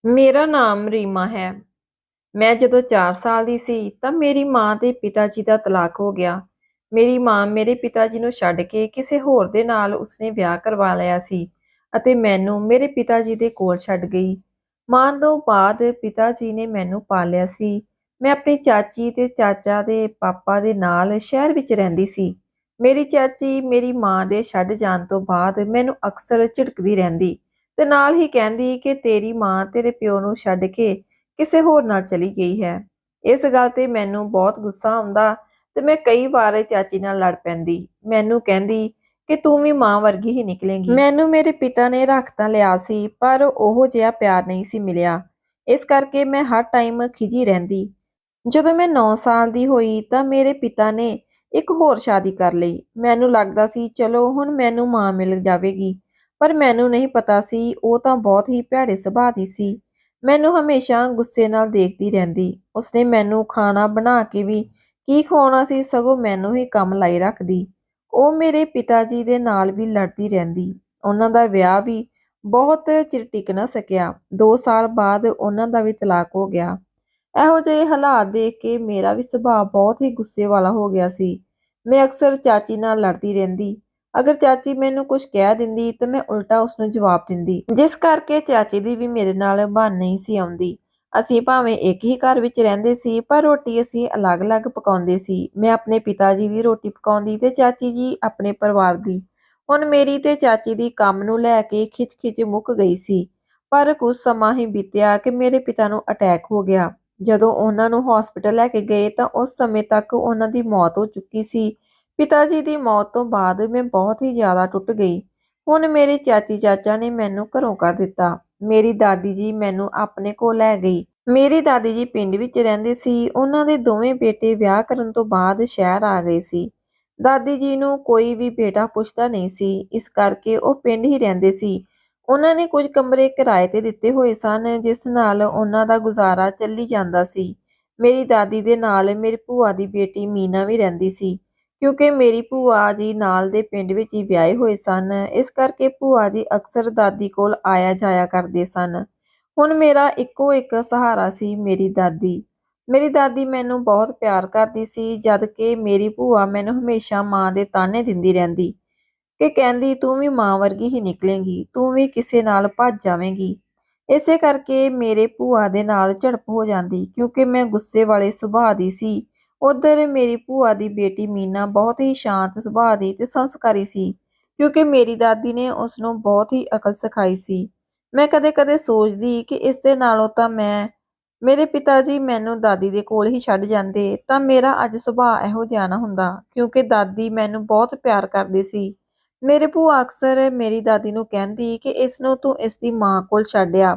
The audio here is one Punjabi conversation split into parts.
ਮੇਰਾ ਨਾਮ ਰੀਮਾ ਹੈ। ਮੈਂ ਜਦੋਂ 4 ਸਾਲ ਦੀ ਸੀ ਤਾਂ ਮੇਰੀ ਮਾਂ ਤੇ ਪਿਤਾ ਜੀ ਦਾ ਤਲਾਕ ਹੋ ਗਿਆ। ਮੇਰੀ ਮਾਂ ਮੇਰੇ ਪਿਤਾ ਜੀ ਨੂੰ ਛੱਡ ਕੇ ਕਿਸੇ ਹੋਰ ਦੇ ਨਾਲ ਉਸਨੇ ਵਿਆਹ ਕਰਵਾ ਲਿਆ ਸੀ ਅਤੇ ਮੈਨੂੰ ਮੇਰੇ ਪਿਤਾ ਜੀ ਦੇ ਕੋਲ ਛੱਡ ਗਈ। ਮਾਂ ਤੋਂ ਬਾਅਦ ਪਿਤਾ ਜੀ ਨੇ ਮੈਨੂੰ ਪਾਲਿਆ ਸੀ। ਮੈਂ ਆਪਣੀ ਚਾਚੀ ਤੇ ਚਾਚਾ ਦੇ ਪਾਪਾ ਦੇ ਨਾਲ ਸ਼ਹਿਰ ਵਿੱਚ ਰਹਿੰਦੀ ਸੀ। ਮੇਰੀ ਚਾਚੀ ਮੇਰੀ ਮਾਂ ਦੇ ਛੱਡ ਜਾਣ ਤੋਂ ਬਾਅਦ ਮੈਨੂੰ ਅਕਸਰ ਝਿੜਕਦੀ ਰਹਿੰਦੀ ਤੇ ਨਾਲ ਹੀ ਕਹਿੰਦੀ ਕਿ ਤੇਰੀ ਮਾਂ ਤੇਰੇ ਪਿਓ ਨੂੰ ਛੱਡ ਕੇ ਕਿਸੇ ਹੋਰ ਨਾਲ ਚਲੀ ਗਈ ਹੈ। ਇਸ ਗੱਲ ਤੇ ਮੈਨੂੰ ਬਹੁਤ ਗੁੱਸਾ ਆਉਂਦਾ ਤੇ ਮੈਂ ਕਈ ਵਾਰ ਚਾਚੀ ਨਾਲ ਲੜ ਪੈਂਦੀ। ਮੈਨੂੰ ਕਹਿੰਦੀ ਕਿ ਤੂੰ ਵੀ ਮਾਂ ਵਰਗੀ ਹੀ ਨਿਕਲੇਂਗੀ। ਮੈਨੂੰ ਮੇਰੇ ਪਿਤਾ ਨੇ ਰੱਖ ਤਾਂ ਲਿਆ ਸੀ ਪਰ ਉਹੋ ਜਿਹਾ ਪਿਆਰ ਨਹੀਂ ਸੀ ਮਿਲਿਆ। ਇਸ ਕਰਕੇ ਮੈਂ ਹਰ ਟਾਈਮ ਖਿਜੀ ਰਹਿੰਦੀ। ਜਦੋਂ ਮੈਂ 9 ਸਾਲ ਦੀ ਹੋਈ ਤਾਂ ਮੇਰੇ ਪਿਤਾ ਨੇ ਇੱਕ ਹੋਰ ਸ਼ਾਦੀ ਕਰ ਲਈ। ਮੈਨੂੰ ਲੱਗਦਾ ਸੀ ਚਲੋ ਹੁਣ ਮੈਨੂੰ ਮਾਂ ਮਿਲ ਜਾਵੇਗੀ, ਪਰ ਮੈਨੂੰ ਨਹੀਂ ਪਤਾ ਸੀ ਉਹ ਤਾਂ ਬਹੁਤ ਹੀ ਭੈੜੇ ਸੁਭਾਅ ਦੀ ਸੀ। ਮੈਨੂੰ ਹਮੇਸ਼ਾ ਗੁੱਸੇ ਨਾਲ ਦੇਖਦੀ ਰਹਿੰਦੀ। ਉਸਨੇ ਮੈਨੂੰ ਖਾਣਾ ਬਣਾ ਕੇ ਵੀ ਕੀ ਖਵਾਉਣਾ ਸੀ, ਸਗੋਂ ਮੈਨੂੰ ਹੀ ਕੰਮ ਲਾਈ ਰੱਖਦੀ। ਉਹ ਮੇਰੇ ਪਿਤਾ ਜੀ ਦੇ ਨਾਲ ਵੀ ਲੜਦੀ ਰਹਿੰਦੀ। ਉਹਨਾਂ ਦਾ ਵਿਆਹ ਵੀ ਬਹੁਤ ਚਿਰ ਟਿਕ ਨਾ ਸਕਿਆ। 2 ਸਾਲ ਬਾਅਦ ਉਹਨਾਂ ਦਾ ਵੀ ਤਲਾਕ ਹੋ ਗਿਆ। ਇਹੋ ਜਿਹੇ ਹਾਲਾਤ ਦੇਖ ਕੇ ਮੇਰਾ ਵੀ ਸੁਭਾਅ ਬਹੁਤ ਹੀ ਗੁੱਸੇ ਵਾਲਾ ਹੋ ਗਿਆ ਸੀ। ਮੈਂ ਅਕਸਰ ਚਾਚੀ ਨਾਲ ਲੜਦੀ ਰਹਿੰਦੀ। ਅਗਰ ਚਾਚੀ ਮੈਨੂੰ ਕੁਝ ਕਹਿ ਦਿੰਦੀ ਤਾਂ ਮੈਂ ਉਲਟਾ ਉਸਨੂੰ ਜਵਾਬ ਦਿੰਦੀ, ਜਿਸ ਕਰਕੇ ਚਾਚੀ ਦੀ ਵੀ ਮੇਰੇ ਨਾਲ ਬਣ ਨਹੀਂ ਸੀ ਆਉਂਦੀ। ਅਸੀਂ ਭਾਵੇਂ ਇੱਕ ਹੀ ਘਰ ਵਿੱਚ ਰਹਿੰਦੇ ਸੀ ਪਰ ਰੋਟੀ ਅਸੀਂ ਅਲੱਗ-ਅਲੱਗ ਪਕਾਉਂਦੇ ਸੀ। ਮੈਂ ਆਪਣੇ ਪਿਤਾ ਜੀ ਦੀ ਰੋਟੀ ਪਕਾਉਂਦੀ ਤੇ ਚਾਚੀ ਜੀ ਆਪਣੇ ਪਰਿਵਾਰ ਦੀ। ਹੁਣ ਮੇਰੀ ਤੇ ਚਾਚੀ ਦੀ ਕੰਮ ਨੂੰ ਲੈ ਕੇ ਖਿੱਚ-ਖਿੱਚ ਮੁੱਕ ਗਈ ਸੀ। ਪਰ ਕੁਝ ਸਮਾਂ ਹੀ ਬੀਤਿਆ ਕਿ ਮੇਰੇ ਪਿਤਾ ਨੂੰ ਅਟੈਕ ਹੋ ਗਿਆ। ਜਦੋਂ ਉਹਨਾਂ ਨੂੰ ਹਸਪੀਟਲ ਲੈ ਕੇ ਗਏ ਤਾਂ ਉਸ ਸਮੇਂ ਤੱਕ ਉਹਨਾਂ ਦੀ ਮੌਤ ਹੋ ਚੁੱਕੀ ਸੀ। ਪਿਤਾ ਜੀ ਦੀ ਮੌਤ ਤੋਂ ਬਾਅਦ ਮੈਂ ਬਹੁਤ ਹੀ ਜ਼ਿਆਦਾ ਟੁੱਟ ਗਈ। ਹੁਣ ਮੇਰੇ ਚਾਚੀ ਚਾਚਾ ਨੇ ਮੈਨੂੰ ਘਰੋਂ ਕੱਢ ਦਿੱਤਾ। ਮੇਰੀ ਦਾਦੀ ਜੀ ਮੈਨੂੰ ਆਪਣੇ ਕੋਲ ਲੈ ਗਈ। ਮੇਰੀ ਦਾਦੀ ਜੀ ਪਿੰਡ ਵਿੱਚ ਰਹਿੰਦੇ ਸੀ। ਉਹਨਾਂ ਦੇ ਦੋਵੇਂ ਬੇਟੇ ਵਿਆਹ ਕਰਨ ਤੋਂ ਬਾਅਦ ਸ਼ਹਿਰ ਆ ਗਏ ਸੀ। ਦਾਦੀ ਜੀ ਨੂੰ ਕੋਈ ਵੀ ਬੇਟਾ ਪੁੱਛਦਾ ਨਹੀਂ ਸੀ, ਇਸ ਕਰਕੇ ਉਹ ਪਿੰਡ ਹੀ ਰਹਿੰਦੇ ਸੀ। ਉਹਨਾਂ ਨੇ ਕੁਝ ਕਮਰੇ ਕਿਰਾਏ ਤੇ ਦਿੱਤੇ ਹੋਏ ਸਨ, ਜਿਸ ਨਾਲ ਉਹਨਾਂ ਦਾ ਗੁਜ਼ਾਰਾ ਚੱਲੀ ਜਾਂਦਾ ਸੀ। ਮੇਰੀ ਦਾਦੀ ਦੇ ਨਾਲ ਮੇਰੀ ਭੂਆ ਦੀ ਬੇਟੀ ਮੀਨਾ ਵੀ ਰਹਿੰਦੀ ਸੀ। ਕਿਉਂਕਿ ਮੇਰੀ ਭੂਆ ਜੀ ਨਾਲ ਦੇ ਪਿੰਡ ਵਿੱਚ ਹੀ ਵਿਆਹੇ ਹੋਏ ਸਨ, ਇਸ ਕਰਕੇ ਭੂਆ ਜੀ ਅਕਸਰ ਦਾਦੀ ਕੋਲ ਆਇਆ ਜਾਇਆ ਕਰਦੇ ਸਨ। ਹੁਣ ਮੇਰਾ ਇੱਕੋ ਇੱਕ ਸਹਾਰਾ ਸੀ ਮੇਰੀ ਦਾਦੀ। ਮੇਰੀ ਦਾਦੀ ਮੈਨੂੰ ਬਹੁਤ ਪਿਆਰ ਕਰਦੀ ਸੀ, ਜਦ ਕਿ ਮੇਰੀ ਭੂਆ ਮੈਨੂੰ ਹਮੇਸ਼ਾ ਮਾਂ ਦੇ ਤਾਨੇ ਦਿੰਦੀ ਰਹਿੰਦੀ ਕਿ ਕਹਿੰਦੀ ਤੂੰ ਵੀ ਮਾਂ ਵਰਗੀ ਹੀ ਨਿਕਲੇਂਗੀ, ਤੂੰ ਵੀ ਕਿਸੇ ਨਾਲ ਭੱਜ ਜਾਵੇਂਗੀ। ਇਸੇ ਕਰਕੇ ਮੇਰੇ ਭੂਆ ਦੇ ਨਾਲ ਝੜਪ ਹੋ ਜਾਂਦੀ ਕਿਉਂਕਿ ਮੈਂ ਗੁੱਸੇ ਵਾਲੇ ਸੁਭਾਅ ਦੀ ਸੀ। ਉਧਰ ਮੇਰੀ ਭੂਆ ਦੀ ਬੇਟੀ ਮੀਨਾ ਬਹੁਤ ਹੀ ਸ਼ਾਂਤ ਸੁਭਾਅ ਦੀ ਤੇ ਸੰਸਕਾਰੀ ਸੀ, ਕਿਉਂਕਿ ਮੇਰੀ ਦਾਦੀ ਨੇ ਉਸ ਨੂੰ ਬਹੁਤ ਹੀ ਅਕਲ ਸਿਖਾਈ ਸੀ। ਮੈਂ ਕਦੇ-ਕਦੇ ਸੋਚਦੀ ਕਿ ਇਸ ਦੇ ਨਾਲੋਂ ਤਾਂ ਮੇਰੇ ਪਿਤਾ ਜੀ ਮੈਨੂੰ ਦਾਦੀ ਦੇ ਕੋਲ ਹੀ ਛੱਡ ਜਾਂਦੇ ਤਾਂ ਮੇਰਾ ਅੱਜ ਸੁਭਾਅ ਇਹੋ ਜਿਹਾ ਨਾ ਹੁੰਦਾ, ਕਿਉਂਕਿ ਦਾਦੀ ਮੈਨੂੰ ਬਹੁਤ ਪਿਆਰ ਕਰਦੀ ਸੀ। ਮੇਰੇ ਭੂਆ ਅਕਸਰ ਮੇਰੀ ਦਾਦੀ ਨੂੰ ਕਹਿੰਦੀ ਕਿ ਇਸ ਨੂੰ ਤੂੰ ਇਸ ਦੀ ਮਾਂ ਕੋਲ ਛੱਡ ਆ,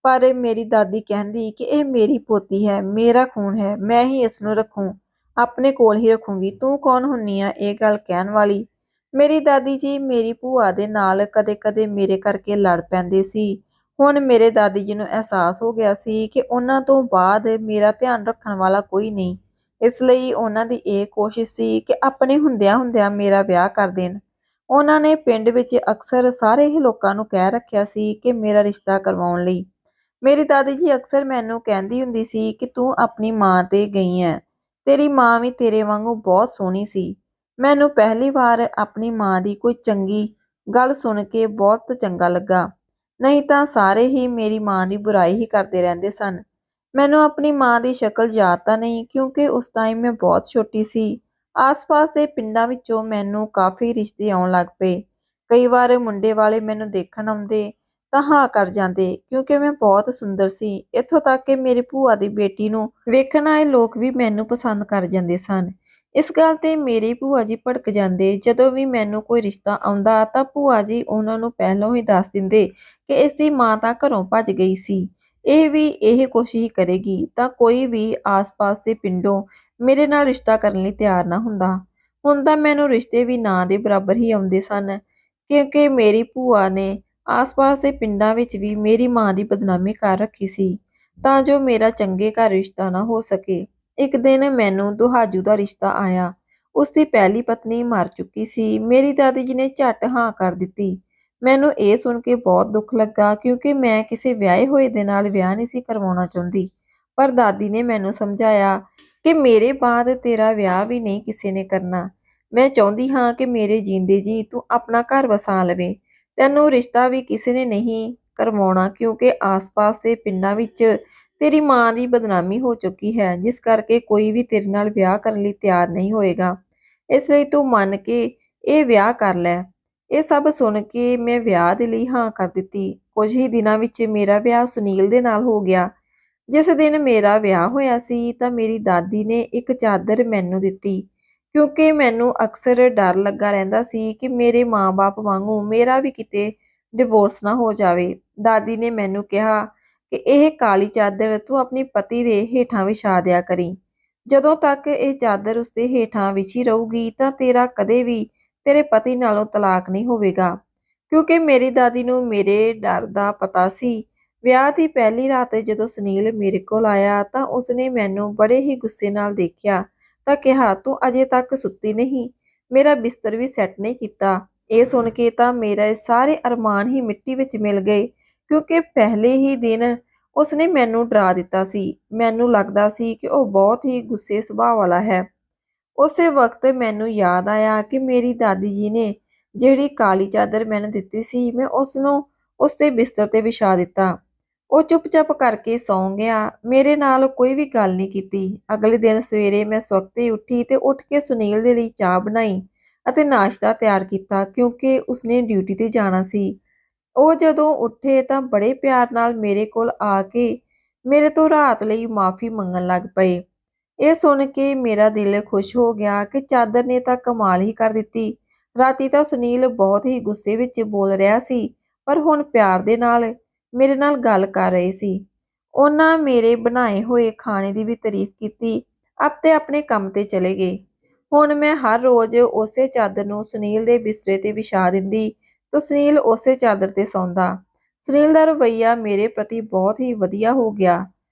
ਪਰ ਮੇਰੀ ਦਾਦੀ ਕਹਿੰਦੀ ਕਿ ਇਹ ਮੇਰੀ ਪੋਤੀ ਹੈ, ਮੇਰਾ ਖੂਨ ਹੈ, ਮੈਂ ਹੀ ਇਸ ਨੂੰ ਰੱਖੂੰ, ਆਪਣੇ ਕੋਲ ਹੀ ਰੱਖੂੰਗੀ, ਤੂੰ ਕੌਣ ਹੁੰਨੀ ਆ ਇਹ ਗੱਲ ਕਹਿਣ ਵਾਲੀ। ਮੇਰੀ ਦਾਦੀ ਜੀ ਮੇਰੀ ਭੂਆ ਦੇ ਨਾਲ ਕਦੇ-ਕਦੇ ਮੇਰੇ ਕਰਕੇ ਲੜ ਪੈਂਦੇ ਸੀ। ਹੁਣ ਮੇਰੇ ਦਾਦੀ ਜੀ ਨੂੰ ਅਹਿਸਾਸ ਹੋ ਗਿਆ ਸੀ ਕਿ ਉਹਨਾਂ ਤੋਂ ਬਾਅਦ ਮੇਰਾ ਧਿਆਨ ਰੱਖਣ ਵਾਲਾ ਕੋਈ ਨਹੀਂ, ਇਸ ਲਈ ਉਹਨਾਂ ਦੀ ਇਹ ਕੋਸ਼ਿਸ਼ ਸੀ ਕਿ ਆਪਣੇ ਹੁੰਦਿਆਂ-ਹੁੰਦਿਆਂ ਮੇਰਾ ਵਿਆਹ ਕਰ ਦੇਣ। ਉਹਨਾਂ ਨੇ ਪਿੰਡ ਵਿੱਚ ਅਕਸਰ ਸਾਰੇ ਹੀ ਲੋਕਾਂ ਨੂੰ ਕਹਿ ਰੱਖਿਆ ਸੀ ਕਿ ਮੇਰਾ ਰਿਸ਼ਤਾ ਕਰਵਾਉਣ ਲਈ। ਮੇਰੀ ਦਾਦੀ ਜੀ ਅਕਸਰ ਮੈਨੂੰ ਕਹਿੰਦੀ ਹੁੰਦੀ ਸੀ ਕਿ ਤੂੰ ਆਪਣੀ ਮਾਂ ਤੇ ਗਈ ਐ, ਤੇਰੀ ਮਾਂ ਵੀ ਤੇਰੇ ਵਾਂਗੂ ਬਹੁਤ ਸੋਹਣੀ ਸੀ। ਮੈਨੂੰ ਪਹਿਲੀ ਵਾਰ ਆਪਣੀ ਮਾਂ ਦੀ ਕੋਈ ਚੰਗੀ ਗੱਲ ਸੁਣ ਕੇ ਬਹੁਤ ਚੰਗਾ ਲੱਗਾ, ਨਹੀਂ ਤਾਂ ਸਾਰੇ ਹੀ ਮੇਰੀ ਮਾਂ ਦੀ ਬੁਰਾਈ ਹੀ ਕਰਦੇ ਰਹਿੰਦੇ ਸਨ। ਮੈਨੂੰ ਆਪਣੀ ਮਾਂ ਦੀ ਸ਼ਕਲ ਯਾਦ ਤਾਂ ਨਹੀਂ, ਕਿਉਂਕਿ ਉਸ ਟਾਈਮ ਮੈਂ ਬਹੁਤ ਛੋਟੀ ਸੀ। ਆਸ-ਪਾਸ ਦੇ ਪਿੰਡਾਂ ਵਿੱਚੋਂ ਮੈਨੂੰ ਕਾਫੀ ਰਿਸ਼ਤੇ ਆਉਣ ਲੱਗ ਪਏ। ਕਈ ਵਾਰ ਮੁੰਡੇ ਵਾਲੇ ਮੈਨੂੰ ਦੇਖਣ ਆਉਂਦੇ ਤਾਂ ਹਾਂ ਕਰ ਜਾਂਦੇ, ਕਿਉਂਕਿ ਮੈਂ ਬਹੁਤ ਸੁੰਦਰ ਸੀ। ਇੱਥੋਂ ਤੱਕ ਕਿ ਮੇਰੀ ਭੂਆ ਦੀ ਬੇਟੀ ਨੂੰ ਵੇਖਣ ਆਏ ਲੋਕ ਵੀ ਮੈਨੂੰ ਪਸੰਦ ਕਰ ਜਾਂਦੇ ਸਨ। ਇਸ ਗੱਲ ਤੇ ਮੇਰੇ ਭੂਆ ਜੀ ਭੜਕ ਜਾਂਦੇ। ਜਦੋਂ ਵੀ ਮੈਨੂੰ ਕੋਈ ਰਿਸ਼ਤਾ ਆਉਂਦਾ ਤਾਂ ਭੂਆ ਜੀ ਉਹਨਾਂ ਨੂੰ ਪਹਿਲਾਂ ਹੀ ਦੱਸ ਦਿੰਦੇ ਕਿ ਇਸ ਦੀ ਮਾਂ ਤਾਂ ਘਰੋਂ ਭੱਜ ਗਈ ਸੀ, ਇਹ ਵੀ ਇਹ ਕੋਸ਼ਿਸ਼ ਕਰੇਗੀ, ਤਾਂ ਕੋਈ ਵੀ ਆਸ-ਪਾਸ ਦੇ ਪਿੰਡੋਂ ਮੇਰੇ ਨਾਲ ਰਿਸ਼ਤਾ ਕਰਨ ਲਈ ਤਿਆਰ ਨਾ ਹੁੰਦਾ। ਹੁਣ ਤਾਂ ਮੈਨੂੰ ਰਿਸ਼ਤੇ ਵੀ ਨਾਂ ਦੇ ਬਰਾਬਰ ਹੀ ਆਉਂਦੇ ਸਨ, ਕਿਉਂਕਿ ਮੇਰੀ ਭੂਆ ਨੇ ਆਸ-ਪਾਸ ਦੇ ਪਿੰਡਾਂ ਵਿੱਚ ਵੀ ਮੇਰੀ ਮਾਂ ਦੀ ਬਦਨਾਮੀ ਕਰ ਰੱਖੀ ਸੀ, ਤਾਂ ਜੋ ਮੇਰਾ ਚੰਗੇ ਘਰ ਰਿਸ਼ਤਾ ਨਾ ਹੋ ਸਕੇ। ਇੱਕ ਦਿਨ ਮੈਨੂੰ ਦੁਹਾਜੂ ਦਾ ਰਿਸ਼ਤਾ ਆਇਆ। ਉਸ ਦੀ ਪਹਿਲੀ ਪਤਨੀ ਮਰ ਚੁੱਕੀ ਸੀ। ਮੇਰੀ ਦਾਦੀ ਜੀ ਨੇ ਝੱਟ ਹਾਂ ਕਰ ਦਿੱਤੀ। ਮੈਨੂੰ ਇਹ ਸੁਣ ਕੇ ਬਹੁਤ ਦੁੱਖ ਲੱਗਾ ਕਿਉਂਕਿ ਮੈਂ ਕਿਸੇ ਵਿਆਹੇ ਹੋਏ ਦੇ ਨਾਲ ਵਿਆਹ ਨਹੀਂ ਸੀ ਕਰਵਾਉਣਾ ਚਾਹੁੰਦੀ। ਪਰ ਦਾਦੀ ਨੇ ਮੈਨੂੰ ਸਮਝਾਇਆ ਕਿ ਮੇਰੇ ਬਾਅਦ ਤੇਰਾ ਵਿਆਹ ਵੀ ਨਹੀਂ ਕਿਸੇ ਨੇ ਕਰਨਾ। ਮੈਂ ਚਾਹੁੰਦੀ ਹਾਂ ਕਿ ਮੇਰੇ ਜੀਂਦੇ ਜੀ ਤੂੰ ਆਪਣਾ ਘਰ ਵਸਾ ਲਵੇਂ। ਤੈਨੂੰ ਰਿਸ਼ਤਾ ਵੀ ਕਿਸੇ ਨੇ ਨਹੀਂ ਕਰਵਾਉਣਾ ਕਿਉਂਕਿ ਆਸ-ਪਾਸ ਦੇ ਪਿੰਡਾਂ ਵਿੱਚ ਤੇਰੀ ਮਾਂ ਦੀ ਬਦਨਾਮੀ ਹੋ ਚੁੱਕੀ ਹੈ, ਜਿਸ ਕਰਕੇ ਕੋਈ ਵੀ ਤੇਰੇ ਨਾਲ ਵਿਆਹ ਕਰਨ ਲਈ ਤਿਆਰ ਨਹੀਂ ਹੋਏਗਾ। ਇਸ ਲਈ ਤੂੰ ਮੰਨ ਕੇ ਇਹ ਵਿਆਹ ਕਰ ਲੈ। ਇਹ ਸਭ ਸੁਣ ਕੇ ਮੈਂ ਵਿਆਹ ਦੇ ਲਈ ਹਾਂ ਕਰ ਦਿੱਤੀ। ਕੁਝ ਹੀ ਦਿਨਾਂ ਵਿੱਚ ਮੇਰਾ ਵਿਆਹ ਸੁਨੀਲ ਦੇ ਨਾਲ ਹੋ ਗਿਆ। ਜਿਸ ਦਿਨ ਮੇਰਾ ਵਿਆਹ ਹੋਇਆ ਸੀ ਤਾਂ ਮੇਰੀ ਦਾਦੀ ਨੇ ਇੱਕ ਚਾਦਰ ਮੈਨੂੰ ਦਿੱਤੀ ਕਿਉਂਕਿ ਮੈਨੂੰ ਅਕਸਰ ਡਰ ਲੱਗਾ ਰਹਿੰਦਾ ਸੀ ਕਿ ਮੇਰੇ ਮਾਂ-ਬਾਪ ਵਾਂਗੂ ਮੇਰਾ ਵੀ ਕਿਤੇ ਡਿਵੋਰਸ ਨਾ ਹੋ ਜਾਵੇ। ਦਾਦੀ ਨੇ ਮੈਨੂੰ ਕਿਹਾ ਕਿ ਇਹ ਕਾਲੀ ਚਾਦਰ ਤੂੰ ਆਪਣੇ ਪਤੀ ਦੇ ਹੇਠਾਂ ਵਿਛਾ ਦਿਆ ਕਰੀਂ। ਜਦੋਂ ਤੱਕ ਇਹ ਚਾਦਰ ਉਸਦੇ ਹੇਠਾਂ ਵਿਛੀ ਰਹੂਗੀ ਤਾਂ ਤੇਰਾ ਕਦੇ ਵੀ ਤੇਰੇ ਪਤੀ ਨਾਲੋਂ ਤਲਾਕ ਨਹੀਂ ਹੋਵੇਗਾ। ਕਿਉਂਕਿ ਮੇਰੀ ਦਾਦੀ ਨੂੰ ਮੇਰੇ ਡਰ ਦਾ ਪਤਾ ਸੀ। ਵਿਆਹ ਦੀ ਪਹਿਲੀ ਰਾਤ ਜਦੋਂ ਸੁਨੀਲ ਮੇਰੇ ਕੋਲ ਆਇਆ ਤਾਂ ਉਸਨੇ ਮੈਨੂੰ ਬੜੇ ਹੀ ਗੁੱਸੇ ਨਾਲ ਦੇਖਿਆ ਤਾਂ ਕਿਹਾ, ਤੂੰ ਅਜੇ ਤੱਕ ਸੁੱਤੀ ਨਹੀਂ, ਮੇਰਾ ਬਿਸਤਰ ਵੀ ਸੈੱਟ ਨਹੀਂ ਕੀਤਾ। ਇਹ ਸੁਣ ਕੇ ਤਾਂ ਮੇਰੇ ਸਾਰੇ ਅਰਮਾਨ ਹੀ ਮਿੱਟੀ ਵਿੱਚ ਮਿਲ ਗਏ ਕਿਉਂਕਿ ਪਹਿਲੇ ਹੀ ਦਿਨ ਉਸਨੇ ਮੈਨੂੰ ਡਰਾ ਦਿੱਤਾ ਸੀ। ਮੈਨੂੰ ਲੱਗਦਾ ਸੀ ਕਿ ਉਹ ਬਹੁਤ ਹੀ ਗੁੱਸੇ ਸੁਭਾਅ ਵਾਲਾ ਹੈ। ਉਸੇ ਵਕਤ ਮੈਨੂੰ ਯਾਦ ਆਇਆ ਕਿ ਮੇਰੀ ਦਾਦੀ ਜੀ ਨੇ ਜਿਹੜੀ ਕਾਲੀ ਚਾਦਰ ਮੈਨੂੰ ਦਿੱਤੀ ਸੀ, ਮੈਂ ਉਸਨੂੰ ਉਸਦੇ ਬਿਸਤਰ ਤੇ ਵਿਛਾ ਦਿੱਤਾ। ਉਹ ਚੁੱਪ-ਚਾਪ ਕਰਕੇ ਸੌਂ ਗਿਆ, ਮੇਰੇ ਨਾਲ ਕੋਈ ਵੀ ਗੱਲ ਨਹੀਂ ਕੀਤੀ। ਅਗਲੇ ਦਿਨ ਸਵੇਰੇ ਮੈਂ ਸਵਖਤੇ ਉੱਠੀ ਤੇ ਉੱਠ ਕੇ ਸੁਨੀਲ ਦੇ ਲਈ ਚਾਹ ਬਣਾਈ ਅਤੇ ਨਾਸ਼ਤਾ ਤਿਆਰ ਕੀਤਾ ਕਿਉਂਕਿ ਉਸਨੇ ਡਿਊਟੀ ਤੇ ਜਾਣਾ ਸੀ। ਉਹ ਜਦੋਂ ਉੱਠੇ ਤਾਂ ਬੜੇ ਪਿਆਰ ਨਾਲ ਮੇਰੇ ਕੋਲ ਆ ਕੇ ਮੇਰੇ ਤੋਂ ਰਾਤ ਲਈ ਮਾਫ਼ੀ ਮੰਗਣ ਲੱਗ ਪਏ। ਇਹ ਸੁਣ ਕੇ ਮੇਰਾ ਦਿਲ ਖੁਸ਼ ਹੋ ਗਿਆ ਕਿ ਚਾਦਰ ਨੇ ਤਾਂ ਕਮਾਲ ਹੀ ਕਰ ਦਿੱਤੀ। ਰਾਤੀ ਤਾਂ ਸੁਨੀਲ ਬਹੁਤ ਹੀ ਗੁੱਸੇ ਵਿੱਚ ਬੋਲ ਰਿਹਾ ਸੀ, ਪਰ ਹੁਣ ਪਿਆਰ ਦੇ ਨਾਲ ਮੇਰੇ ਨਾਲ ਗੱਲ ਕਰ ਰਹੇ ਸੀ। ਉਹਨਾਂ ਮੇਰੇ ਬਣਾਏ ਹੋਏ ਖਾਣੇ ਦੀ ਵੀ ਤਾਰੀਫ ਕੀਤੀ ਅਤੇ ਆਪਣੇ ਕੰਮ ਤੇ ਚਲੇ ਗਏ। ਹੁਣ ਮੈਂ ਹਰ ਰੋਜ਼ ਉਸੇ ਚਾਦਰ ਨੂੰ ਸੁਨੀਲ ਦੇ ਬਿਸਤਰੇ ਤੇ ਵਿਛਾ ਦਿੰਦੀ ਤਾਂ ਸੁਨੀਲ ਉਸੇ ਚਾਦਰ ਤੇ ਸੌਂਦਾ। ਸੁਨੀਲ ਦਾ ਰਵੱਈਆ ਮੇਰੇ ਪ੍ਰਤੀ ਬਹੁਤ ਹੀ ਵਧੀਆ ਹੋ ਗਿਆ।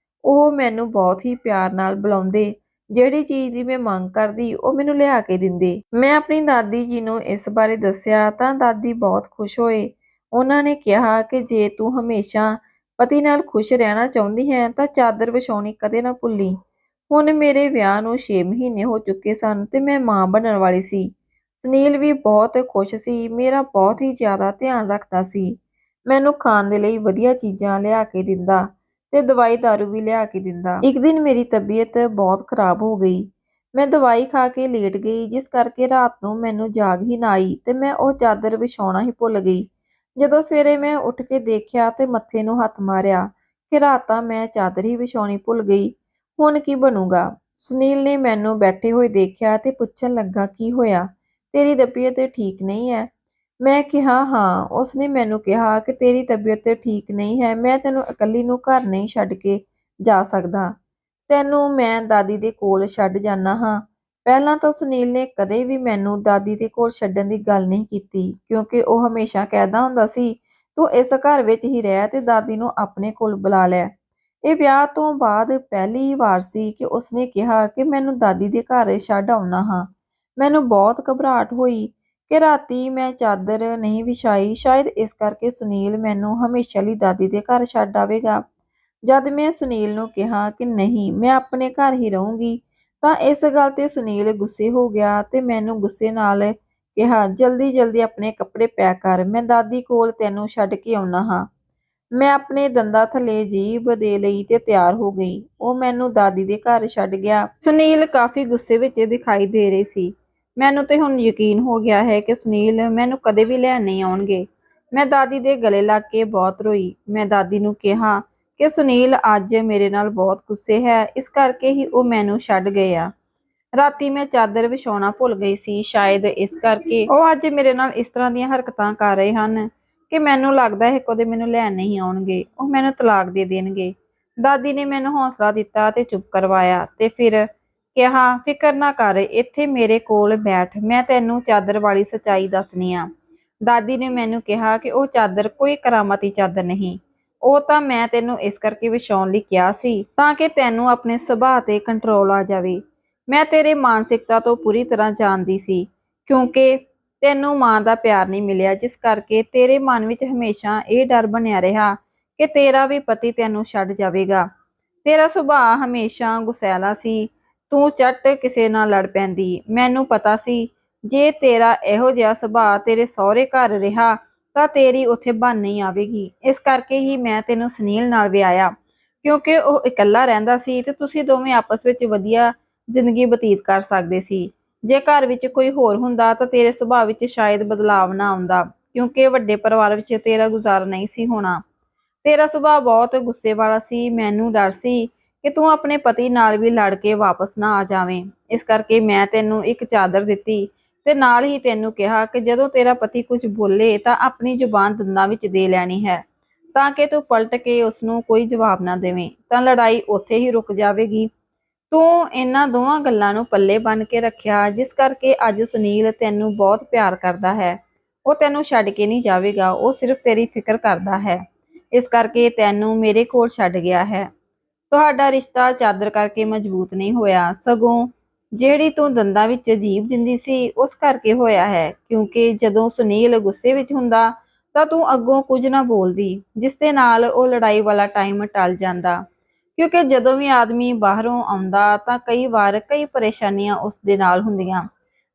ਉਹ ਮੈਨੂੰ ਬਹੁਤ ਹੀ ਪਿਆਰ ਨਾਲ ਬੁਲਾਉਂਦੇ, ਜਿਹੜੀ ਚੀਜ਼ ਦੀ ਮੈਂ ਮੰਗ ਕਰਦੀ ਉਹ ਮੈਨੂੰ ਲਿਆ ਕੇ ਦਿੰਦੇ। ਮੈਂ ਆਪਣੀ ਦਾਦੀ ਜੀ ਨੂੰ ਇਸ ਬਾਰੇ ਦੱਸਿਆ ਤਾਂ ਦਾਦੀ ਬਹੁਤ ਖੁਸ਼ ਹੋਏ। ਉਹਨਾਂ ਨੇ ਕਿਹਾ ਕਿ ਜੇ ਤੂੰ ਹਮੇਸ਼ਾ ਪਤੀ ਨਾਲ ਖੁਸ਼ ਰਹਿਣਾ ਚਾਹੁੰਦੀ ਹੈ ਤਾਂ ਚਾਦਰ ਵਿਛਾਉਣੀ ਕਦੇ ਨਾ ਭੁੱਲੀ। ਹੁਣ ਮੇਰੇ ਵਿਆਹ ਨੂੰ 6 ਮਹੀਨੇ ਹੋ ਚੁੱਕੇ ਸਨ ਤੇ ਮੈਂ ਮਾਂ ਬਣਨ ਵਾਲੀ ਸੀ। ਸੁਨੀਲ ਵੀ ਬਹੁਤ ਖੁਸ਼ ਸੀ, ਮੇਰਾ ਬਹੁਤ ਹੀ ਜ਼ਿਆਦਾ ਧਿਆਨ ਰੱਖਦਾ ਸੀ। ਮੈਨੂੰ ਖਾਣ ਦੇ ਲਈ ਵਧੀਆ ਚੀਜ਼ਾਂ ਲਿਆ ਕੇ ਦਿੰਦਾ ਤੇ ਦਵਾਈ ਦਾਰੂ ਵੀ ਲਿਆ ਕੇ ਦਿੰਦਾ। ਇੱਕ ਦਿਨ ਮੇਰੀ ਤਬੀਅਤ ਬਹੁਤ ਖਰਾਬ ਹੋ ਗਈ। ਮੈਂ ਦਵਾਈ ਖਾ ਕੇ ਲੇਟ ਗਈ, ਜਿਸ ਕਰਕੇ ਰਾਤ ਨੂੰ ਮੈਨੂੰ ਜਾਗ ਹੀ ਨਾ ਆਈ ਤੇ ਮੈਂ ਉਹ ਚਾਦਰ ਵਿਛਾਉਣਾ ਹੀ ਭੁੱਲ ਗਈ। ਜਦੋਂ ਸਵੇਰੇ ਮੈਂ ਉੱਠ ਕੇ ਦੇਖਿਆ ਤੇ ਮੱਥੇ ਨੂੰ ਹੱਥ ਮਾਰਿਆ ਕਿ ਰਾਤ ਤਾਂ ਮੈਂ ਚਾਦਰ ਹੀ ਵਿਛਾਉਣੀ ਭੁੱਲ ਗਈ। ਹੁਣ ਕੀ ਬਣੂਗਾ? ਸੁਨੀਲ ਨੇ ਮੈਨੂੰ ਬੈਠੇ ਹੋਏ ਦੇਖਿਆ ਤੇ ਪੁੱਛਣ ਲੱਗਾ, ਕੀ ਹੋਇਆ? ਤੇਰੀ ਤਬੀਅਤ ਠੀਕ ਨਹੀਂ ਹੈ? ਮੈਂ ਕਿਹਾ ਹਾਂ। ਉਸਨੇ ਮੈਨੂੰ ਕਿਹਾ ਕਿ ਤੇਰੀ ਤਬੀਅਤ ਠੀਕ ਨਹੀਂ ਹੈ, ਮੈਂ ਤੈਨੂੰ ਇਕੱਲੀ ਨੂੰ ਘਰ ਨਹੀਂ ਛੱਡ ਕੇ ਜਾ ਸਕਦਾ। ਤੈਨੂੰ ਮੈਂ ਦਾਦੀ ਦੇ ਕੋਲ ਛੱਡ ਜਾਨਾ ਹਾਂ। ਪਹਿਲਾਂ ਤਾਂ ਸੁਨੀਲ ਨੇ ਕਦੇ ਵੀ ਮੈਨੂੰ ਦਾਦੀ ਦੇ ਕੋਲ ਛੱਡਣ ਦੀ ਗੱਲ ਨਹੀਂ ਕੀਤੀ ਕਿਉਂਕਿ ਉਹ ਹਮੇਸ਼ਾ ਕਹਿੰਦਾ ਹੁੰਦਾ ਸੀ, ਤੂੰ ਇਸ ਘਰ ਵਿੱਚ ਹੀ ਰਹਿ ਤੇ ਦਾਦੀ ਨੂੰ ਆਪਣੇ ਕੋਲ ਬੁਲਾ ਲੈ। ਇਹ ਵਿਆਹ ਤੋਂ ਬਾਅਦ ਪਹਿਲੀ ਵਾਰ ਸੀ ਕਿ ਉਸਨੇ ਕਿਹਾ ਕਿ ਮੈਨੂੰ ਦਾਦੀ ਦੇ ਘਰ ਛੱਡ ਆਉਣਾ ਹਾਂ। ਮੈਨੂੰ ਬਹੁਤ ਘਬਰਾਹਟ ਹੋਈ ਕਿ ਰਾਤੀ ਮੈਂ ਚਾਦਰ ਨਹੀਂ ਵਿਛਾਈ, ਸ਼ਾਇਦ ਇਸ ਕਰਕੇ ਸੁਨੀਲ ਮੈਨੂੰ ਹਮੇਸ਼ਾ ਲਈ ਦਾਦੀ ਦੇ ਘਰ ਛੱਡ ਆਵੇਗਾ। ਜਦ ਮੈਂ ਸੁਨੀਲ ਨੂੰ ਕਿਹਾ ਕਿ ਨਹੀਂ, ਮੈਂ ਆਪਣੇ ਘਰ ਹੀ ਰਹੂੰਗੀ ਤਾਂ ਇਸ ਗੱਲ ਤੇ ਸੁਨੀਲ ਗੁੱਸੇ ਹੋ ਗਿਆ ਤੇ ਮੈਨੂੰ ਗੁੱਸੇ ਨਾਲ ਕਿਹਾ, ਜਲਦੀ ਜਲਦੀ ਆਪਣੇ ਕੱਪੜੇ ਪੈਕ ਕਰ, ਮੈਂ ਦਾਦੀ ਕੋਲ ਤੈਨੂੰ ਛੱਡ ਕੇ ਆਉਣਾ ਹਾਂ। ਮੈਂ ਆਪਣੇ ਦੰਦਾਂ ਥੱਲੇ ਜੀਭ ਦੇ ਲਈ ਤੇ ਤਿਆਰ ਹੋ ਗਈ। ਉਹ ਮੈਨੂੰ ਦਾਦੀ ਦੇ ਘਰ ਛੱਡ ਗਿਆ। ਸੁਨੀਲ ਕਾਫੀ ਗੁੱਸੇ ਵਿੱਚ ਦਿਖਾਈ ਦੇ ਰਹੇ ਸੀ। ਮੈਨੂੰ ਤੇ ਹੁਣ ਯਕੀਨ ਹੋ ਗਿਆ ਹੈ ਕਿ ਸੁਨੀਲ ਮੈਨੂੰ ਕਦੇ ਵੀ ਲੈਣ ਨਹੀਂ ਆਉਣਗੇ। ਮੈਂ ਦਾਦੀ ਦੇ ਗਲੇ ਲੱਗ ਕੇ ਬਹੁਤ ਰੋਈ। ਮੈਂ ਦਾਦੀ ਨੂੰ ਕਿਹਾ ਕਿ ਸੁਨੀਲ ਅੱਜ ਮੇਰੇ ਨਾਲ ਬਹੁਤ ਗੁੱਸੇ ਹੈ, ਇਸ ਕਰਕੇ ਹੀ ਉਹ ਮੈਨੂੰ ਛੱਡ ਗਏ ਆ। ਰਾਤੀ ਮੈਂ ਚਾਦਰ ਵਿਛਾਉਣਾ ਭੁੱਲ ਗਈ ਸੀ, ਸ਼ਾਇਦ ਇਸ ਕਰਕੇ ਉਹ ਅੱਜ ਮੇਰੇ ਨਾਲ ਇਸ ਤਰ੍ਹਾਂ ਦੀਆਂ ਹਰਕਤਾਂ ਕਰ ਰਹੇ ਹਨ ਕਿ ਮੈਨੂੰ ਲੱਗਦਾ ਹੈ ਕਦੇ ਮੈਨੂੰ ਲੈਣ ਨਹੀਂ ਆਉਣਗੇ, ਉਹ ਮੈਨੂੰ ਤਲਾਕ ਦੇ ਦੇਣਗੇ। ਦਾਦੀ ਨੇ ਮੈਨੂੰ ਹੌਸਲਾ ਦਿੱਤਾ ਤੇ ਚੁੱਪ ਕਰਵਾਇਆ ਤੇ ਫਿਰ ਕਿਹਾ, ਫਿਕਰ ਨਾ ਕਰ, ਇੱਥੇ ਮੇਰੇ ਕੋਲ ਬੈਠ, ਮੈਂ ਤੈਨੂੰ ਚਾਦਰ ਵਾਲੀ ਸੱਚਾਈ ਦੱਸਣੀ ਆ। ਦਾਦੀ ਨੇ ਮੈਨੂੰ ਕਿਹਾ ਕਿ ਉਹ ਚਾਦਰ ਕੋਈ ਕਰਾਮਾਤੀ ਚਾਦਰ ਨਹੀਂ, ਉਹ ਤਾਂ ਮੈਂ ਤੈਨੂੰ ਇਸ ਕਰਕੇ ਵਿਛਾਉਣ ਲਈ ਕਿਹਾ ਸੀ ਤਾਂ ਕਿ ਤੈਨੂੰ ਆਪਣੇ ਸੁਭਾਅ ਤੇ ਕੰਟਰੋਲ ਆ ਜਾਵੇ। ਮੈਂ ਤੇਰੇ ਮਾਨਸਿਕਤਾ ਤੋਂ ਪੂਰੀ ਤਰ੍ਹਾਂ ਜਾਣਦੀ ਸੀ ਕਿਉਂਕਿ ਤੈਨੂੰ ਮਾਂ ਦਾ ਪਿਆਰ ਨਹੀਂ ਮਿਲਿਆ, ਜਿਸ ਕਰਕੇ ਤੇਰੇ ਮਨ ਵਿੱਚ ਹਮੇਸ਼ਾ ਇਹ ਡਰ ਬਣਿਆ ਰਿਹਾ ਕਿ ਤੇਰਾ ਵੀ ਪਤੀ ਤੈਨੂੰ ਛੱਡ ਜਾਵੇਗਾ। ਤੇਰਾ ਸੁਭਾਅ ਹਮੇਸ਼ਾ ਗੁਸੈਲਾ ਸੀ, ਤੂੰ ਝੱਟ ਕਿਸੇ ਨਾਲ ਲੜ ਪੈਂਦੀ। ਮੈਨੂੰ ਪਤਾ ਸੀ ਜੇ ਤੇਰਾ ਇਹੋ ਜਿਹਾ ਸੁਭਾਅ ਤੇਰੇ ਸਹੁਰੇ ਘਰ ਰਿਹਾ ਤਾਂ ਤੇਰੀ ਉੱਥੇ ਬਣ ਨਹੀਂ ਆਵੇਗੀ। ਇਸ ਕਰਕੇ ਹੀ ਮੈਂ ਤੈਨੂੰ ਸੁਨੀਲ ਨਾਲ ਵਿਆਹਿਆ, ਕਿਉਂਕਿ ਉਹ ਇਕੱਲਾ ਰਹਿੰਦਾ ਸੀ ਤੇ ਤੁਸੀਂ ਦੋਵੇਂ ਆਪਸ ਵਿੱਚ ਵਧੀਆ ਜ਼ਿੰਦਗੀ ਬਤੀਤ ਕਰ ਸਕਦੇ ਸੀ। ਜੇ ਘਰ ਵਿੱਚ ਕੋਈ ਹੋਰ ਹੁੰਦਾ ਤਾਂ ਤੇਰੇ ਸੁਭਾਅ ਵਿੱਚ ਸ਼ਾਇਦ ਬਦਲਾਵ ਨਾ ਆਉਂਦਾ, ਕਿਉਂਕਿ ਵੱਡੇ ਪਰਿਵਾਰ ਵਿੱਚ ਤੇਰਾ ਗੁਜ਼ਾਰਾ ਨਹੀਂ ਸੀ ਹੋਣਾ। ਤੇਰਾ ਸੁਭਾਅ ਬਹੁਤ ਗੁੱਸੇ ਵਾਲਾ ਸੀ। ਮੈਨੂੰ ਡਰ ਸੀ ਕਿ ਤੂੰ ਆਪਣੇ ਪਤੀ ਨਾਲ ਵੀ ਲੜ ਕੇ ਵਾਪਸ ਨਾ ਆ ਜਾਵੇਂ। ਇਸ ਕਰਕੇ ਮੈਂ ਤੈਨੂੰ ਇੱਕ ਚਾਦਰ ਦਿੱਤੀ ਤੇ ਨਾਲ ਹੀ ਤੈਨੂੰ ਕਿਹਾ ਕਿ ਜਦੋਂ ਤੇਰਾ ਪਤੀ ਕੁਝ ਬੋਲੇ ਤਾਂ ਆਪਣੀ ਜ਼ੁਬਾਨ ਦੰਦਾਂ ਵਿੱਚ ਦੇ ਲੈਣੀ ਹੈ, ਤਾਂ ਕਿ ਤੂੰ ਪਲਟ ਕੇ ਉਸਨੂੰ ਕੋਈ ਜਵਾਬ ਨਾ ਦੇਵੇਂ, ਤਾਂ ਲੜਾਈ ਉੱਥੇ ਹੀ ਰੁਕ ਜਾਵੇਗੀ। ਤੂੰ ਇਹਨਾਂ ਦੋਵਾਂ ਗੱਲਾਂ ਨੂੰ ਪੱਲੇ ਬੰਨ੍ਹ ਕੇ ਰੱਖਿਆ, ਜਿਸ ਕਰਕੇ ਅੱਜ ਸੁਨੀਲ ਤੈਨੂੰ ਬਹੁਤ ਪਿਆਰ ਕਰਦਾ ਹੈ। ਉਹ ਤੈਨੂੰ ਛੱਡ ਕੇ ਨਹੀਂ ਜਾਵੇਗਾ, ਉਹ ਸਿਰਫ ਤੇਰੀ ਫਿਕਰ ਕਰਦਾ ਹੈ। ਇਸ ਕਰਕੇ ਤੈਨੂੰ ਮੇਰੇ ਕੋਲ ਛੱਡ ਗਿਆ ਹੈ। ਤੁਹਾਡਾ ਰਿਸ਼ਤਾ ਚਾਦਰ ਕਰਕੇ ਮਜ਼ਬੂਤ ਨਹੀਂ ਹੋਇਆ, ਸਗੋਂ ਜਿਹੜੀ ਤੂੰ ਦੰਦਾਂ ਵਿੱਚ ਜੀਭ ਦਿੰਦੀ ਸੀ ਉਸ ਕਰਕੇ ਹੋਇਆ ਹੈ, ਕਿਉਂਕਿ ਜਦੋਂ ਸੁਨੀਲ ਗੁੱਸੇ ਵਿੱਚ ਹੁੰਦਾ ਤਾਂ ਤੂੰ ਅੱਗੋਂ ਕੁਝ ਨਾ ਬੋਲਦੀ, ਜਿਸ ਦੇ ਨਾਲ ਉਹ ਲੜਾਈ ਵਾਲਾ ਟਾਈਮ ਟਲ ਜਾਂਦਾ। ਕਿਉਂਕਿ ਜਦੋਂ ਵੀ ਆਦਮੀ ਬਾਹਰੋਂ ਆਉਂਦਾ ਤਾਂ ਕਈ ਵਾਰ ਕਈ ਪਰੇਸ਼ਾਨੀਆਂ ਉਸ ਦੇ ਨਾਲ ਹੁੰਦੀਆਂ।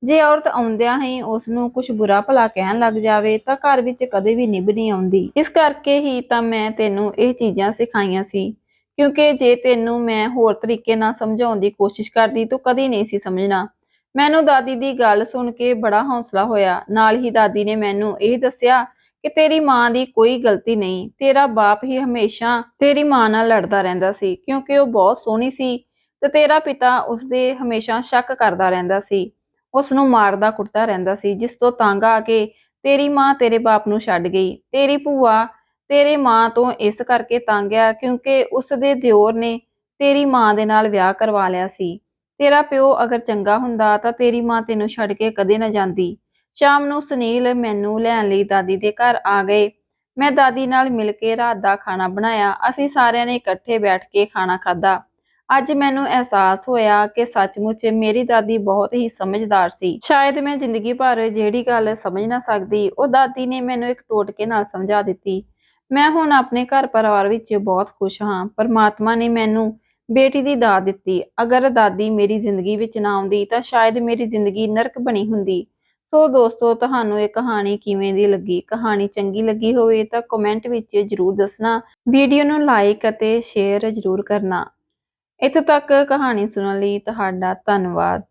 ਜੇ ਔਰਤ ਆਉਂਦਿਆਂ ਹੀ ਉਸ ਨੂੰ ਕੁਝ ਬੁਰਾ ਭਲਾ ਕਹਿਣ ਲੱਗ ਜਾਵੇ ਤਾਂ ਘਰ ਵਿੱਚ ਕਦੇ ਵੀ ਨਿਭ ਨਹੀਂ ਆਉਂਦੀ। ਇਸ ਕਰਕੇ ਹੀ ਤਾਂ ਮੈਂ ਤੈਨੂੰ ਇਹ ਚੀਜ਼ਾਂ ਸਿਖਾਈਆਂ ਸੀ, ਕਿਉਂਕਿ ਜੇ ਤੈਨੂੰ ਮੈਂ ਹੋਰ ਤਰੀਕੇ ਨਾਲ ਸਮਝਾਉਣ ਦੀ ਕੋਸ਼ਿਸ਼ ਕਰਦੀ ਤੂੰ ਕਦੀ ਨਹੀਂ ਸੀ ਸਮਝਣਾ। ਮੈਨੂੰ ਦਾਦੀ ਦੀ ਗੱਲ ਸੁਣ ਕੇ ਬੜਾ ਹੌਸਲਾ ਹੋਇਆ। ਨਾਲ ਹੀ ਦਾਦੀ ਨੇ ਮੈਨੂੰ ਇਹ ਦੱਸਿਆ ਕਿ ਤੇਰੀ ਮਾਂ ਦੀ ਕੋਈ ਗਲਤੀ ਨਹੀਂ, ਤੇਰਾ ਬਾਪ ਹੀ ਹਮੇਸ਼ਾ ਤੇਰੀ ਮਾਂ ਨਾਲ ਲੜਦਾ ਰਹਿੰਦਾ ਸੀ, ਕਿਉਂਕਿ ਉਹ ਬਹੁਤ ਸੋਹਣੀ ਸੀ ਤੇ ਤੇਰਾ ਪਿਤਾ ਉਸਦੇ ਹਮੇਸ਼ਾ ਸ਼ੱਕ ਕਰਦਾ ਰਹਿੰਦਾ ਸੀ, ਉਸ ਨੂੰ ਮਾਰਦਾ ਕੁੱਟਦਾ ਰਹਿੰਦਾ ਸੀ, ਜਿਸ ਤੋਂ ਤੰਗ ਆ ਕੇ ਤੇਰੀ ਮਾਂ ਤੇਰੇ ਬਾਪ ਨੂੰ ਛੱਡ ਗਈ। ਤੇਰੀ ਭੂਆ ਤੇਰੇ ਮਾਂ ਤੋਂ ਇਸ ਕਰਕੇ ਤੰਗ ਆ ਕਿਉਂਕਿ ਉਸ ਦੇ ਦਿਓਰ ਨੇ ਤੇਰੀ ਮਾਂ ਦੇ ਨਾਲ ਵਿਆਹ ਕਰਵਾ ਲਿਆ ਸੀ। ਤੇਰਾ ਪਿਓ ਅਗਰ ਚੰਗਾ ਹੁੰਦਾ ਤਾਂ ਤੇਰੀ ਮਾਂ ਤੈਨੂੰ ਛੱਡ ਕੇ ਕਦੇ ਨਾ ਜਾਂਦੀ। ਸ਼ਾਮ ਨੂੰ ਸੁਨੀਲ ਮੈਨੂੰ ਲੈਣ ਲਈ ਦਾਦੀ ਦੇ ਘਰ ਆ ਗਏ। ਮੈਂ ਦਾਦੀ ਨਾਲ ਮਿਲ ਕੇ ਰਾਤ ਦਾ ਖਾਣਾ ਬਣਾਇਆ। ਅਸੀਂ ਸਾਰਿਆਂ ਨੇ ਇਕੱਠੇ ਬੈਠ ਕੇ ਖਾਣਾ ਖਾਧਾ। ਅੱਜ ਮੈਨੂੰ ਅਹਿਸਾਸ ਹੋਇਆ ਕਿ ਸੱਚਮੁੱਚ ਮੇਰੀ ਦਾਦੀ ਬਹੁਤ ਹੀ ਸਮਝਦਾਰ ਸੀ। ਸ਼ਾਇਦ ਮੈਂ ਜ਼ਿੰਦਗੀ ਭਰ ਜਿਹੜੀ ਗੱਲ ਸਮਝ ਨਾ ਸਕਦੀ, ਉਹ ਦਾਦੀ ਨੇ ਮੈਨੂੰ ਇੱਕ ਟੋਟਕੇ ਨਾਲ ਸਮਝਾ ਦਿੱਤੀ। ਮੈਂ ਹੁਣ ਆਪਣੇ ਘਰ ਪਰਿਵਾਰ ਵਿੱਚ ਬਹੁਤ ਖੁਸ਼ ਹਾਂ। ਪਰਮਾਤਮਾ ਨੇ ਮੈਨੂੰ ਬੇਟੀ ਦੀ ਦਾਤ ਦਿੱਤੀ। ਅਗਰ ਦਾਦੀ ਮੇਰੀ ਜ਼ਿੰਦਗੀ ਵਿੱਚ ਨਾ ਆਉਂਦੀ ਤਾਂ ਸ਼ਾਇਦ ਮੇਰੀ ਜ਼ਿੰਦਗੀ ਨਰਕ ਬਣੀ ਹੁੰਦੀ। ਸੋ ਦੋਸਤੋ, ਤੁਹਾਨੂੰ ਇਹ ਕਹਾਣੀ ਕਿਵੇਂ ਦੀ ਲੱਗੀ? ਕਹਾਣੀ ਚੰਗੀ ਲੱਗੀ ਹੋਵੇ ਤਾਂ ਕਮੈਂਟ ਵਿੱਚ ਜ਼ਰੂਰ ਦੱਸਣਾ। ਵੀਡੀਓ ਨੂੰ ਲਾਈਕ ਅਤੇ ਸ਼ੇਅਰ ਜ਼ਰੂਰ ਕਰਨਾ। ਇੱਥੇ ਤੱਕ ਕਹਾਣੀ ਸੁਣਨ ਲਈ ਤੁਹਾਡਾ ਧੰਨਵਾਦ।